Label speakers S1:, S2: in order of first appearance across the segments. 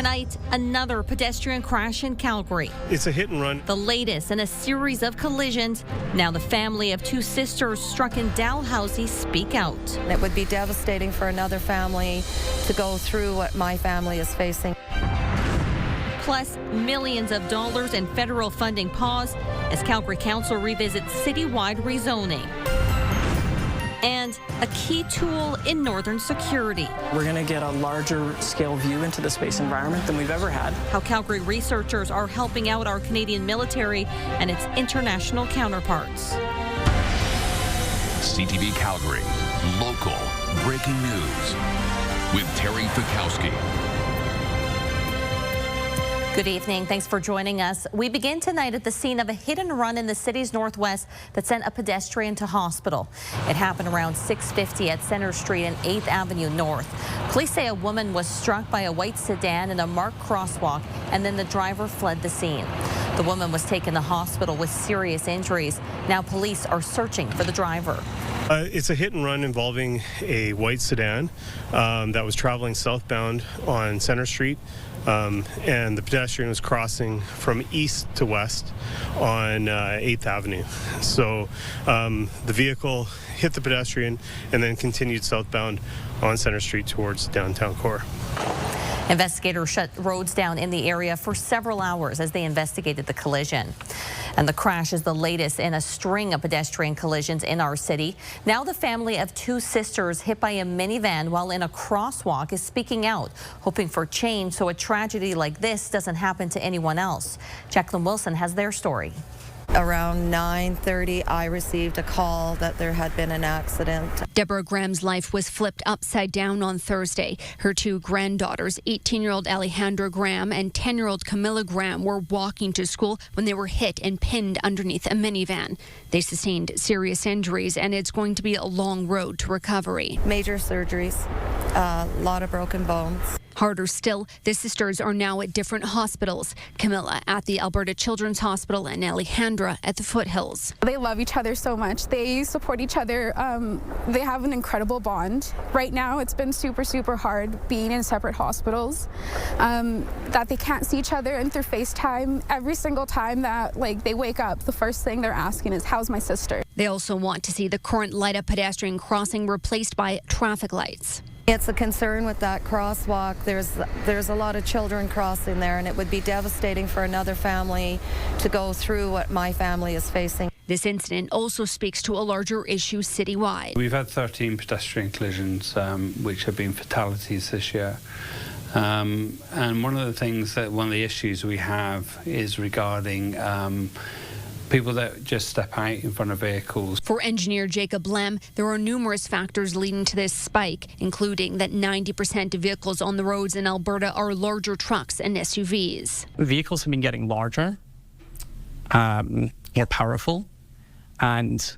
S1: Tonight, another pedestrian crash in Calgary.
S2: It's a hit and run.
S1: The latest in a series of collisions. Now the family of two sisters struck in Dalhousie speak out.
S3: It would be devastating for another family to go through what my family is facing.
S1: Plus, millions of dollars in federal funding pause as Calgary Council revisits citywide rezoning. And a key tool in northern security.
S4: We're going to get a larger scale view into the space environment than we've ever had.
S1: How Calgary researchers are helping out our Canadian military and its international counterparts.
S5: CTV Calgary, local breaking news with Terry Fikowski.
S1: Good evening. Thanks for joining us. We begin tonight at the scene of a hit and run in the city's northwest that sent a pedestrian to hospital. It happened around 6:50 at Center Street and 8th Avenue North. Police say a woman was struck by a white sedan in a marked crosswalk, and then the driver fled the scene. The woman was taken to hospital with serious injuries. Now police are searching for the driver.
S2: It's a hit and run involving a white sedan that was traveling southbound on Center Street. And the pedestrian was crossing from east to west on 8th Avenue. So the vehicle hit the pedestrian and then continued southbound on Center Street towards downtown core.
S1: Investigators shut roads down in the area for several hours as they investigated the collision. And the crash is the latest in a string of pedestrian collisions in our city. Now the family of two sisters hit by a minivan while in a crosswalk is speaking out, hoping for change so a tragedy like this doesn't happen to anyone else. Jacqueline Wilson has their story.
S3: Around 9:30, I received a call that there had been an accident.
S6: Deborah Graham's life was flipped upside down on Thursday. Her two granddaughters, 18-year-old Alejandra Graham and 10-year-old Camilla Graham, were walking to school when they were hit and pinned underneath a minivan. They sustained serious injuries, and it's going to be a long road to recovery.
S3: Major surgeries, a lot of broken bones.
S6: Harder still, the sisters are now at different hospitals. Camilla at the Alberta Children's Hospital and Alejandra at the Foothills.
S7: They love each other so much. They support each other. They have an incredible bond. Right now, it's been super hard being in separate hospitals, that they can't see each other, and through FaceTime, every single time that they wake up, the first thing they're asking is, how's my sister?
S6: They also want to see the current light-up pedestrian crossing replaced by traffic lights.
S3: It's a concern with that crosswalk. There's a lot of children crossing there, and it would be devastating for another family to go through what my family is facing.
S6: This incident also speaks to a larger issue citywide.
S8: We've had 13 pedestrian collisions, which have been fatalities this year. And one of the issues we have is regarding people that just step out in front of vehicles.
S6: For engineer Jacob Lem, there are numerous factors leading to this spike, including that 90% of vehicles on the roads in Alberta are larger trucks and SUVs.
S4: Vehicles have been getting larger, more powerful, and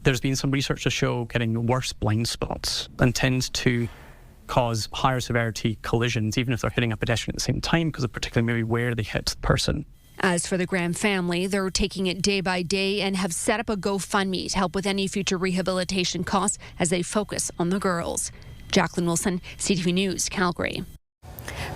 S4: there's been some research to show getting worse blind spots and tends to cause higher severity collisions, even if they're hitting a pedestrian at the same time, because of particularly maybe where they hit the person.
S6: As for the Graham family, they're taking it day by day and have set up a GoFundMe to help with any future rehabilitation costs as they focus on the girls. Jacqueline Wilson, CTV News, Calgary.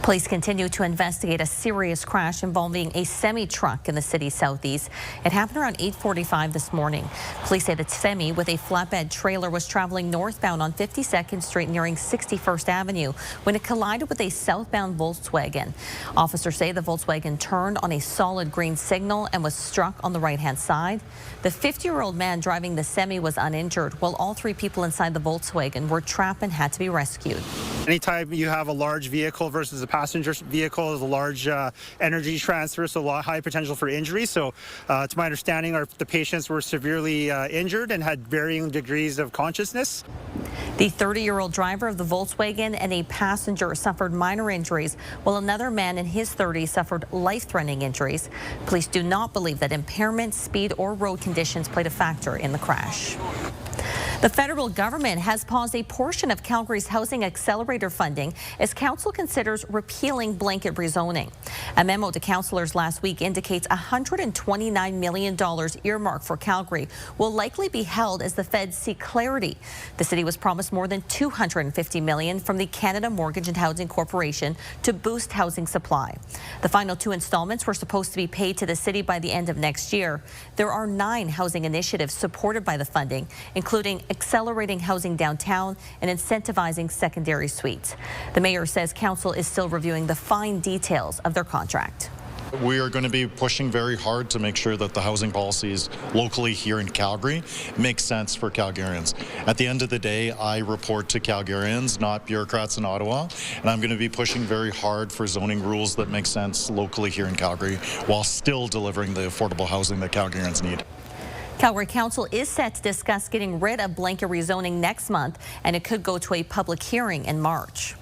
S1: Police continue to investigate a serious crash involving a semi-truck in the city's southeast. It happened around 8:45 this morning. Police say the semi with a flatbed trailer was traveling northbound on 52nd Street nearing 61st Avenue when it collided with a southbound Volkswagen. Officers say the Volkswagen turned on a solid green signal and was struck on the right-hand side. The 50-year-old man driving the semi was uninjured, while all three people inside the Volkswagen were trapped and had to be rescued.
S9: Anytime you have a large vehicle versus a passenger vehicle, is a large energy transfer, so a lot high potential for injury. So to my understanding, the patients were severely injured and had varying degrees of consciousness.
S1: The 30-year-old driver of the Volkswagen and a passenger suffered minor injuries, while another man in his 30s suffered life-threatening injuries. Police do not believe that impairment, speed, or road conditions played a factor in the crash. The federal government has paused a portion of Calgary's housing accelerator funding as council considers repealing blanket rezoning. A memo to councillors last week indicates $129 million earmarked for Calgary will likely be held as the feds seek clarity. The city was promised more than $250 million from the Canada Mortgage and Housing Corporation to boost housing supply. The final 2 installments were supposed to be paid to the city by the end of next year. There are 9 housing initiatives supported by the funding, including accelerating housing downtown and incentivizing secondary suites. The mayor says council is still reviewing the fine details of their contract.
S10: We are going to be pushing very hard to make sure that the housing policies locally here in Calgary make sense for Calgarians. At the end of the day, I report to Calgarians, not bureaucrats in Ottawa, and I'm going to be pushing very hard for zoning rules that make sense locally here in Calgary while still delivering the affordable housing that Calgarians need.
S1: Calgary Council is set to discuss getting rid of blanket rezoning next month, and it could go to a public hearing in March.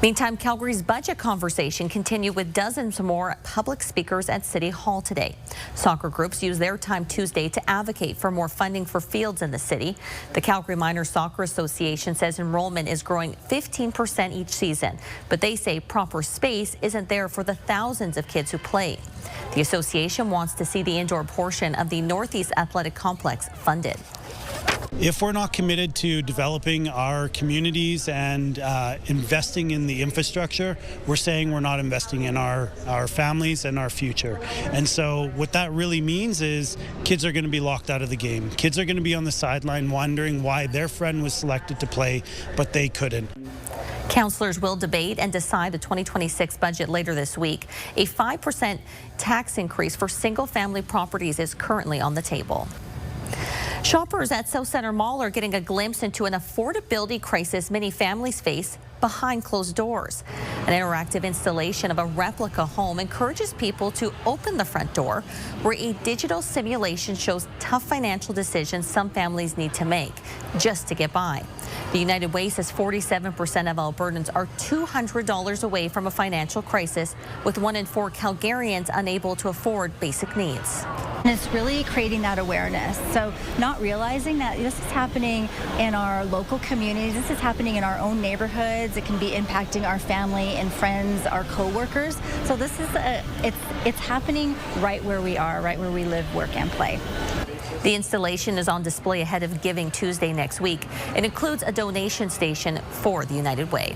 S1: Meantime, Calgary's budget conversation continued with dozens more public speakers at City Hall today. Soccer groups use their time Tuesday to advocate for more funding for fields in the city. The Calgary Minor Soccer Association says enrollment is growing 15% each season, but they say proper space isn't there for the thousands of kids who play. The association wants to see the indoor portion of the Northeast Athletic Complex funded.
S11: If we're not committed to developing our communities and investing in the infrastructure, we're saying we're not investing in our families and our future. And so what that really means is kids are going to be locked out of the game. Kids are going to be on the sideline wondering why their friend was selected to play, but they couldn't.
S1: Councillors will debate and decide the 2026 budget later this week. A 5% tax increase for single-family properties is currently on the table. Shoppers at South Centre Mall are getting a glimpse into an affordability crisis many families face behind closed doors. An interactive installation of a replica home encourages people to open the front door, where a digital simulation shows tough financial decisions some families need to make just to get by. The United Way says 47% of Albertans are $200 away from a financial crisis, with 1 in 4 Calgarians unable to afford basic needs.
S12: And it's really creating that awareness. So not realizing that this is happening in our local communities, this is happening in our own neighborhoods. It can be impacting our family and friends, our co-workers. So this is it's happening right where we are, right where we live, work, and play.
S1: The installation is on display ahead of Giving Tuesday next week. It includes a donation station for the United Way.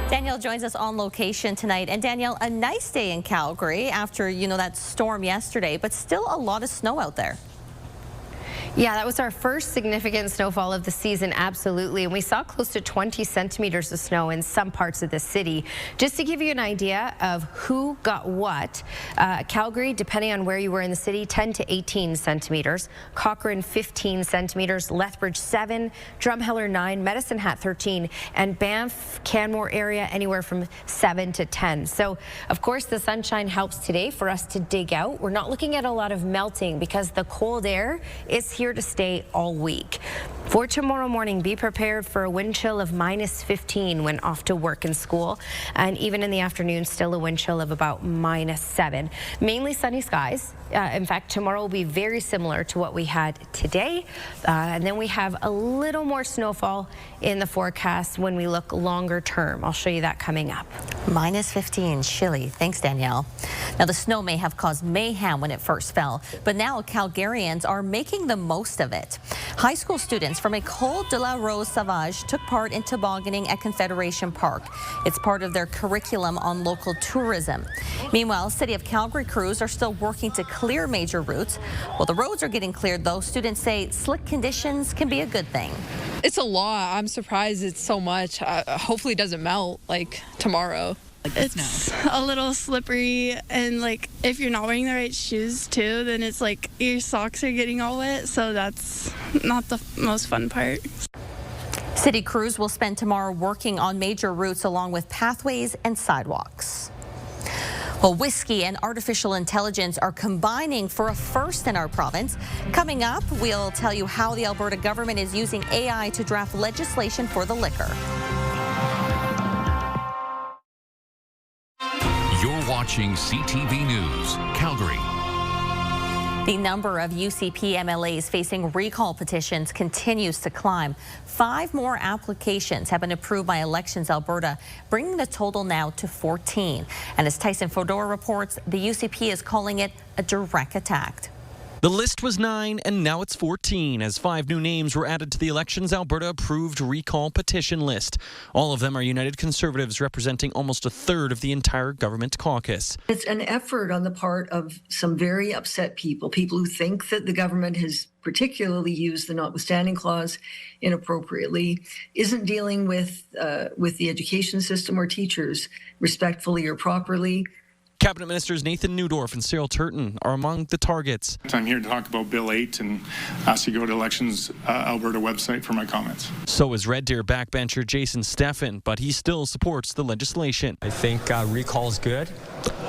S1: Danielle joins us on location tonight. And Danielle, a nice day in Calgary after, that storm yesterday, but still a lot of snow out there.
S13: Yeah, that was our first significant snowfall of the season, absolutely. And we saw close to 20 centimeters of snow in some parts of the city. Just to give you an idea of who got what, Calgary, depending on where you were in the city, 10 to 18 centimeters. Cochrane, 15 centimeters. Lethbridge, 7. Drumheller, 9. Medicine Hat, 13. And Banff, Canmore area, anywhere from 7 to 10. So, of course, the sunshine helps today for us to dig out. We're not looking at a lot of melting because the cold air is here to stay all week. For tomorrow morning, be prepared for a wind chill of -15 when off to work and school. And even in the afternoon, still a wind chill of about -7. Mainly sunny skies. In fact, tomorrow will be very similar to what we had today. And then we have a little more snowfall in the forecast when we look longer term. I'll show you that coming up.
S1: -15, chilly. Thanks, Danielle. Now, the snow may have caused mayhem when it first fell, but now Calgarians are making the most of it. High school students from École de la Rose Sauvage took part in tobogganing at Confederation Park. It's part of their curriculum on local tourism. Meanwhile, City of Calgary crews are still working to clear major routes. While the roads are getting cleared, though, students say slick conditions can be a good thing.
S14: It's a lot. I'm surprised it's so much. Hopefully it doesn't melt like tomorrow.
S15: It's a little slippery, and if you're not wearing the right shoes too, then it's like your socks are getting all wet, so that's not the most fun part.
S1: City crews will spend tomorrow working on major routes along with pathways and sidewalks. Well, whiskey and artificial intelligence are combining for a first in our province. Coming up, we'll tell you how the Alberta government is using AI to draft legislation for the liquor.
S5: You're watching CTV News Calgary.
S1: The number of UCP MLAs facing recall petitions continues to climb. 5 more applications have been approved by Elections Alberta, bringing the total now to 14. And as Tyson Fodor reports, the UCP is calling it a direct attack.
S16: The list was 9 and now it's 14 as 5 new names were added to the Elections Alberta approved recall petition list. All of them are United Conservatives representing almost a third of the entire government caucus.
S17: It's an effort on the part of some very upset people who think that the government has particularly used the notwithstanding clause inappropriately, isn't dealing with the education system or teachers respectfully or properly.
S16: Cabinet Ministers Nathan Newdorf and Cyril Turton are among the targets.
S18: I'm here to talk about Bill 8 and ask you to go to Elections Alberta website for my comments.
S16: So is Red Deer backbencher Jason Steffen, but he still supports the legislation.
S19: I think recall is good.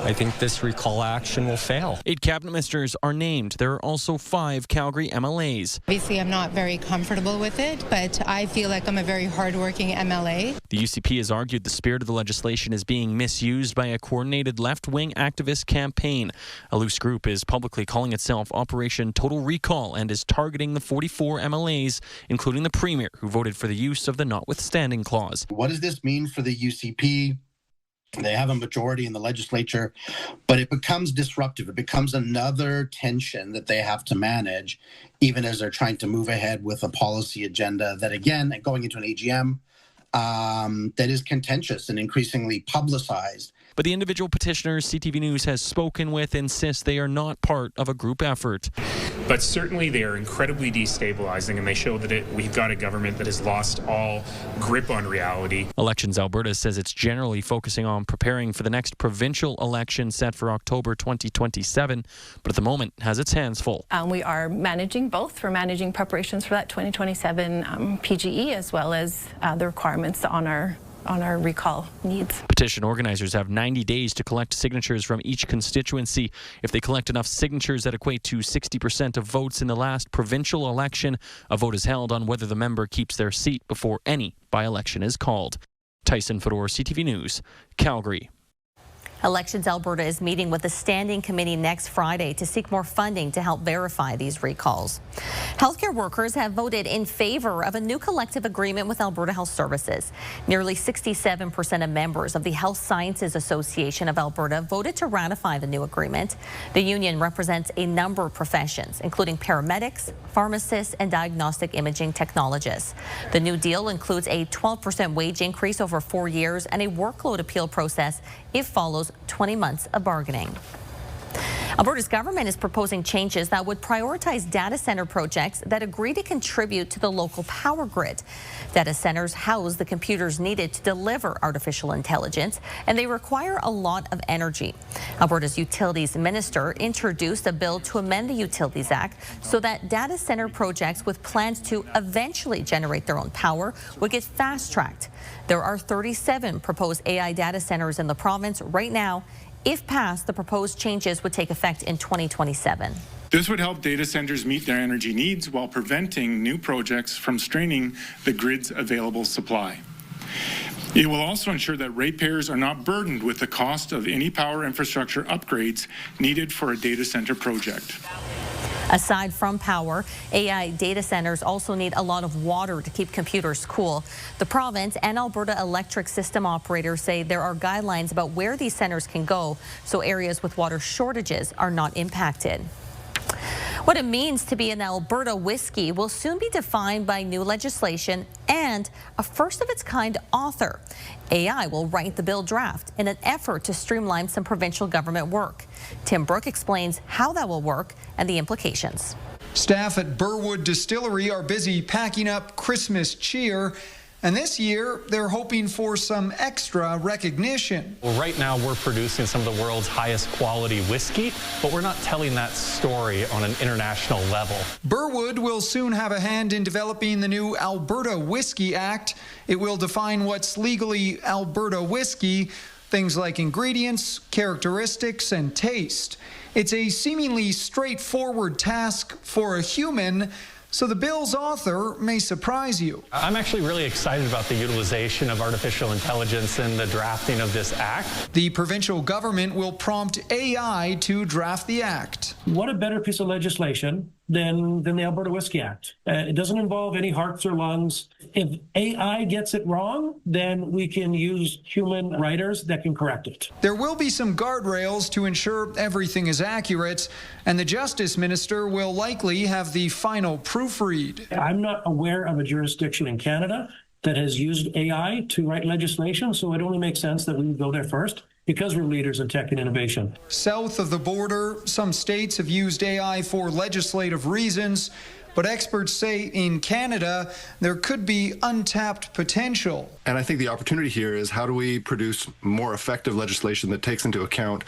S19: I think this recall action will fail.
S16: 8 cabinet ministers are named. There are also 5 Calgary MLAs.
S20: Obviously, I'm not very comfortable with it, but I feel like I'm a very hardworking MLA.
S16: The UCP has argued the spirit of the legislation is being misused by a coordinated left-wing activist campaign. A loose group is publicly calling itself Operation Total Recall and is targeting the 44 MLAs, including the Premier, who voted for the use of the notwithstanding clause.
S21: What does this mean for the UCP? They have a majority in the legislature, but it becomes disruptive. It becomes another tension that they have to manage, even as they're trying to move ahead with a policy agenda that, again, going into an AGM, that is contentious and increasingly publicized.
S16: But the individual petitioners CTV News has spoken with insist they are not part of a group effort.
S22: But certainly they are incredibly destabilizing, and they show that we've got a government that has lost all grip on reality.
S16: Elections Alberta says it's generally focusing on preparing for the next provincial election set for October 2027, but at the moment has its hands full.
S23: We are managing both. We're managing preparations for that 2027 PGE as well as the requirements on our recall needs.
S16: Petition organizers have 90 days to collect signatures from each constituency. If they collect enough signatures that equate to 60% of votes in the last provincial election, a vote is held on whether the member keeps their seat before any by-election is called. Tyson Fodor, CTV News, Calgary.
S1: Elections Alberta is meeting with the standing committee next Friday to seek more funding to help verify these recalls. Healthcare workers have voted in favor of a new collective agreement with Alberta Health Services. Nearly 67% of members of the Health Sciences Association of Alberta voted to ratify the new agreement. The union represents a number of professions, including paramedics, pharmacists, and diagnostic imaging technologists. The new deal includes a 12% wage increase over 4 years and a workload appeal process if follows 20 months of bargaining. Alberta's government is proposing changes that would prioritize data center projects that agree to contribute to the local power grid. Data centers house the computers needed to deliver artificial intelligence, and they require a lot of energy. Alberta's Utilities Minister introduced a bill to amend the Utilities Act so that data center projects with plans to eventually generate their own power would get fast-tracked. There are 37 proposed AI data centers in the province right now. If passed, the proposed changes would take effect in 2027.
S18: This would help data centers meet their energy needs while preventing new projects from straining the grid's available supply. It will also ensure that ratepayers are not burdened with the cost of any power infrastructure upgrades needed for a data center project.
S1: Aside from power, AI data centers also need a lot of water to keep computers cool. The province and Alberta electric system operators say there are guidelines about where these centers can go, so areas with water shortages are not impacted. What it means to be an Alberta whiskey will soon be defined by new legislation and a first-of-its-kind author. AI will write the bill draft in an effort to streamline some provincial government work. Tim Brooke explains how that will work and the implications.
S24: Staff at Burwood Distillery are busy packing up Christmas cheer. And this year, they're hoping for some extra recognition.
S25: Well, right now, we're producing some of the world's highest quality whiskey, but we're not telling that story on an international level.
S24: Burwood will soon have a hand in developing the new Alberta Whiskey Act. It will define what's legally Alberta whiskey, things like ingredients, characteristics, and taste. It's a seemingly straightforward task for a human. So the bill's author may surprise you.
S25: I'm actually really excited about the utilization of artificial intelligence in the drafting of this act.
S24: The provincial government will prompt AI to draft the act.
S2: What a better piece of legislation than the Alberta Whiskey Act. It doesn't involve any hearts or lungs. If AI gets it wrong, then we can use human writers that can correct it.
S24: There will be some guardrails to ensure everything is accurate, and the Justice Minister will likely have the final proofread.
S2: I'm not aware of a jurisdiction in Canada that has used AI to write legislation, so it only makes sense that we would go there first, because we're leaders in tech and innovation.
S24: South of the border, some states have used AI for legislative reasons, but experts say in Canada, there could be untapped potential.
S3: And I think the opportunity here is how do we produce more effective legislation that takes into account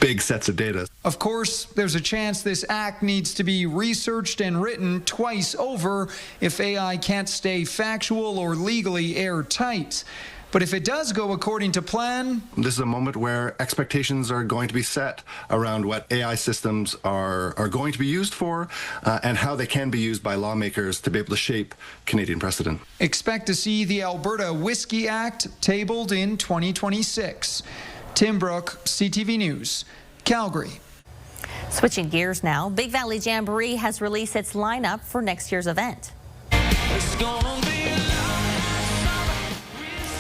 S3: big sets of data?
S24: Of course, there's a chance this act needs to be researched and written twice over if AI can't stay factual or legally airtight. But if it does go according to plan...
S3: This is a moment where expectations are going to be set around what AI systems are going to be used for and how they can be used by lawmakers to be able to shape Canadian precedent.
S24: Expect to see the Alberta Whiskey Act tabled in 2026. Tim Brooke, CTV News, Calgary.
S1: Switching gears now, Big Valley Jamboree has released its lineup for next year's event.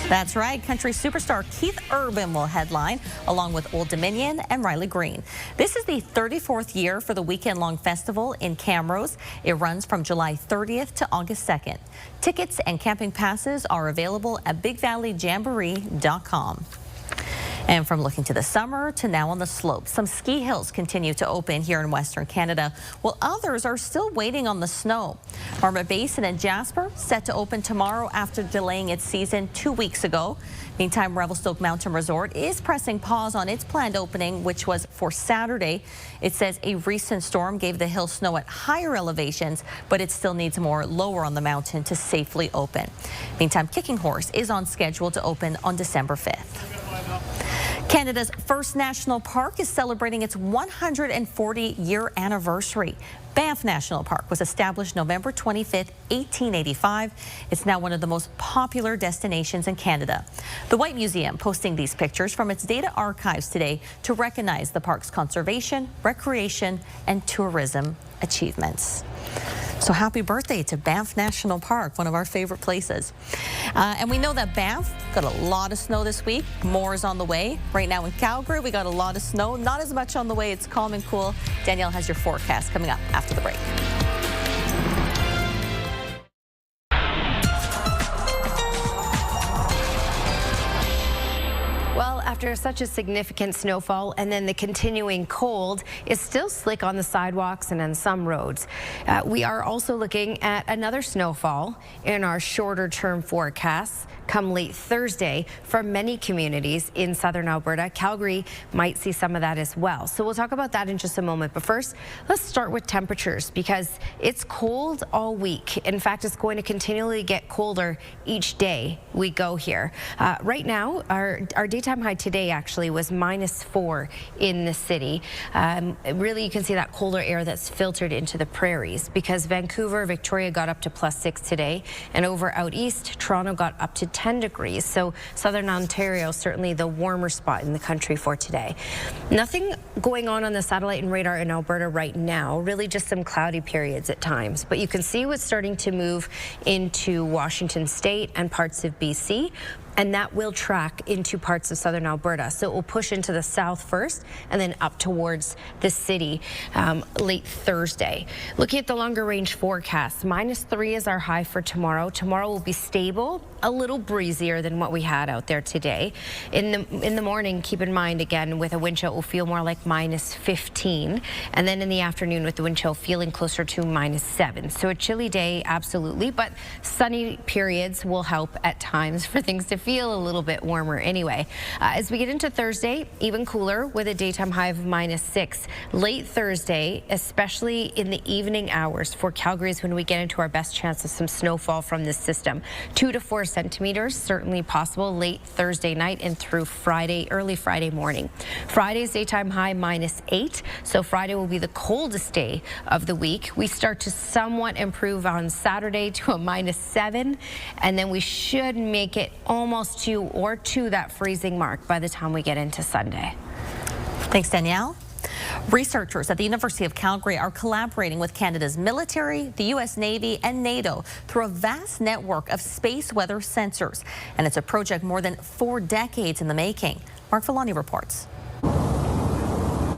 S1: That's right, country superstar Keith Urban will headline, along with Old Dominion and Riley Green. This is the 34th year for the weekend-long festival in Camrose. It runs from July 30th to August 2nd. Tickets and camping passes are available at bigvalleyjamboree.com. And from looking to the summer to now on the slopes, some ski hills continue to open here in Western Canada, while others are still waiting on the snow. Marmot Basin and Jasper set to open tomorrow after delaying its season 2 weeks ago. Meantime, Revelstoke Mountain Resort is pressing pause on its planned opening, which was for Saturday. It says a recent storm gave the hill snow at higher elevations, but it still needs more lower on the mountain to safely open. Meantime, Kicking Horse is on schedule to open on December 5th. Canada's first national park is celebrating its 140-year anniversary. Banff National Park was established November 25th, 1885. It's now one of the most popular destinations in Canada. The White Museum posting these pictures from its data archives today to recognize the park's conservation, recreation, and tourism achievements. So happy birthday to Banff National Park, one of our favorite places. And we know that Banff got a lot of snow this week. More is on the way. Right now in Calgary, we got a lot of snow. Not as much on the way. It's calm and cool. Danielle has your forecast coming up after the break.
S13: After such a significant snowfall and then the continuing cold, it's still slick on the sidewalks and on some roads. We are also looking at another snowfall in our shorter term forecasts come late Thursday for many communities in southern Alberta. Calgary might see some of that as well. So we'll talk about that in just a moment. But first, let's start with temperatures because it's cold all week. In fact, it's going to continually get colder each day we go here. Right now, our daytime high today actually was -4 in the city. Really, you can see that colder air that's filtered into the prairies because Vancouver, Victoria got up to +6 today, and over out east, Toronto got up to 10 degrees. So southern Ontario, certainly the warmer spot in the country for today. Nothing going on the satellite and radar in Alberta right now, really just some cloudy periods at times. But you can see what's starting to move into Washington State and parts of BC. And that will track into parts of southern Alberta. So it will push into the south first and then up towards the city late Thursday. Looking at the longer range forecast, -3 is our high for tomorrow. Tomorrow will be stable, a little breezier than what we had out there today. In the morning, keep in mind, again, with a wind chill, it will feel more like -15. And then in the afternoon with the wind chill feeling closer to -7. So a chilly day, absolutely, but sunny periods will help at times for things to feel a little bit warmer anyway. As we get into Thursday, even cooler with a daytime high of -6. Late Thursday, especially in the evening hours for Calgary, is when we get into our best chance of some snowfall from this system. 2 to 4 centimeters certainly possible late Thursday night and through Friday, early Friday morning. Friday's daytime high -8, so Friday will be the coldest day of the week. We start to somewhat improve on Saturday to a -7, and then we should make it almost to that freezing mark by the time we get into Sunday.
S1: Thanks, Danielle. Researchers at the University of Calgary are collaborating with Canada's military, the U.S. Navy, and NATO through a vast network of space weather sensors. And it's a project more than 4 decades in the making. Mark Villani reports.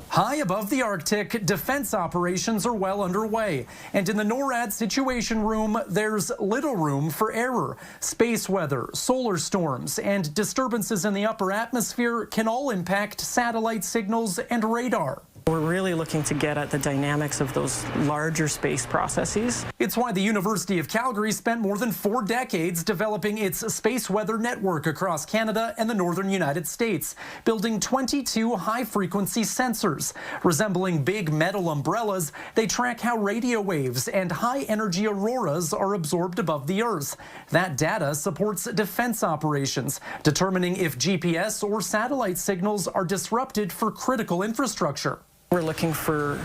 S4: High above the Arctic, defense operations are well underway. And in the NORAD Situation Room, there's little room for error. Space weather, solar storms, and disturbances in the upper atmosphere can all impact satellite signals and radar.
S6: We're really looking to get at the dynamics of those larger space processes.
S4: It's why the University of Calgary spent more than 4 decades developing its space weather network across Canada and the northern United States, building 22 high-frequency sensors. Resembling big metal umbrellas, they track how radio waves and high-energy auroras are absorbed above the Earth. That data supports defense operations, determining if GPS or satellite signals are disrupted for critical infrastructure.
S6: We're looking for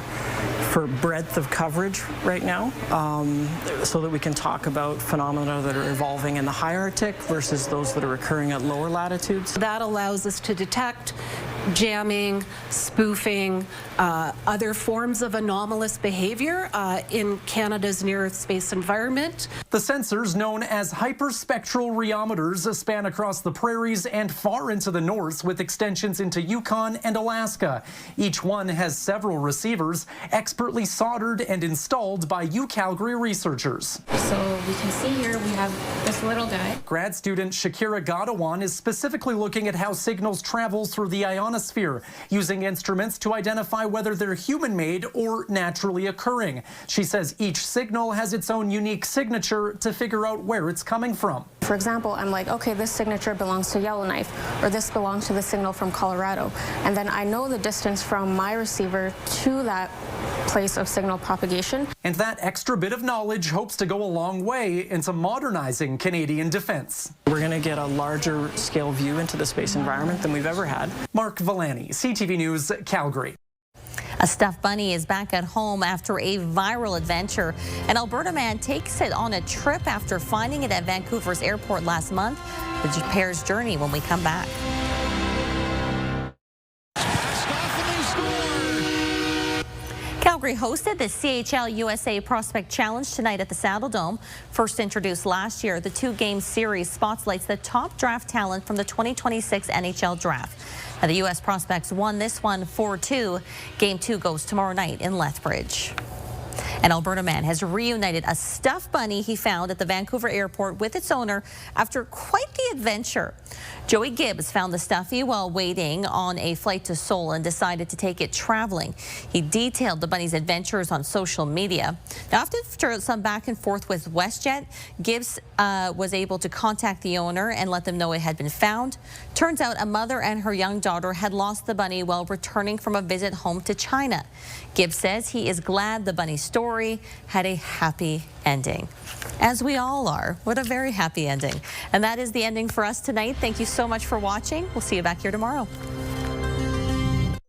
S6: breadth of coverage right now, so that we can talk about phenomena that are evolving in the high Arctic versus those that are occurring at lower latitudes.
S7: That allows us to detect jamming, spoofing, other forms of anomalous behavior in Canada's near-Earth space environment.
S4: The sensors, known as hyperspectral rheometers, span across the prairies and far into the north, with extensions into Yukon and Alaska. Each one has several receivers, expertly soldered and installed by UCalgary researchers.
S8: So we can see here we have this little guy.
S4: Grad student Shakira Gadawan is specifically looking at how signals travel through the ionosphere, using instruments to identify whether they're human-made or naturally occurring. She says each signal has its own unique signature to figure out where it's coming from.
S8: For example, I'm like, okay, this signature belongs to Yellowknife, or this belongs to the signal from Colorado. And then I know the distance from my receiver to that place of signal propagation.
S4: And that extra bit of knowledge hopes to go a long way into modernizing Canadian defense.
S6: We're going to get a larger scale view into the space environment than we've ever had.
S4: Mark Villani, CTV News, Calgary.
S1: A stuffed bunny is back at home after a viral adventure. An Alberta man takes it on a trip after finding it at Vancouver's airport last month. The pair's journey when we come back. Calgary hosted the CHL USA Prospect Challenge tonight at the Saddle Dome. First introduced last year, the 2-game series spotlights the top draft talent from the 2026 NHL Draft. Now, the U.S. prospects won this one 4-2. Game 2 goes tomorrow night in Lethbridge. An Alberta man has reunited a stuffed bunny he found at the Vancouver airport with its owner after quite the adventure. Joey Gibbs found the stuffy while waiting on a flight to Seoul and decided to take it traveling. He detailed the bunny's adventures on social media. Now, after some back and forth with WestJet, Gibbs was able to contact the owner and let them know it had been found. Turns out a mother and her young daughter had lost the bunny while returning from a visit home to China. Gibbs says he is glad the bunny's story had a happy ending. As we all are. What a very happy ending. And that is the ending for us tonight. Thank you so much for watching. We'll see you back here tomorrow.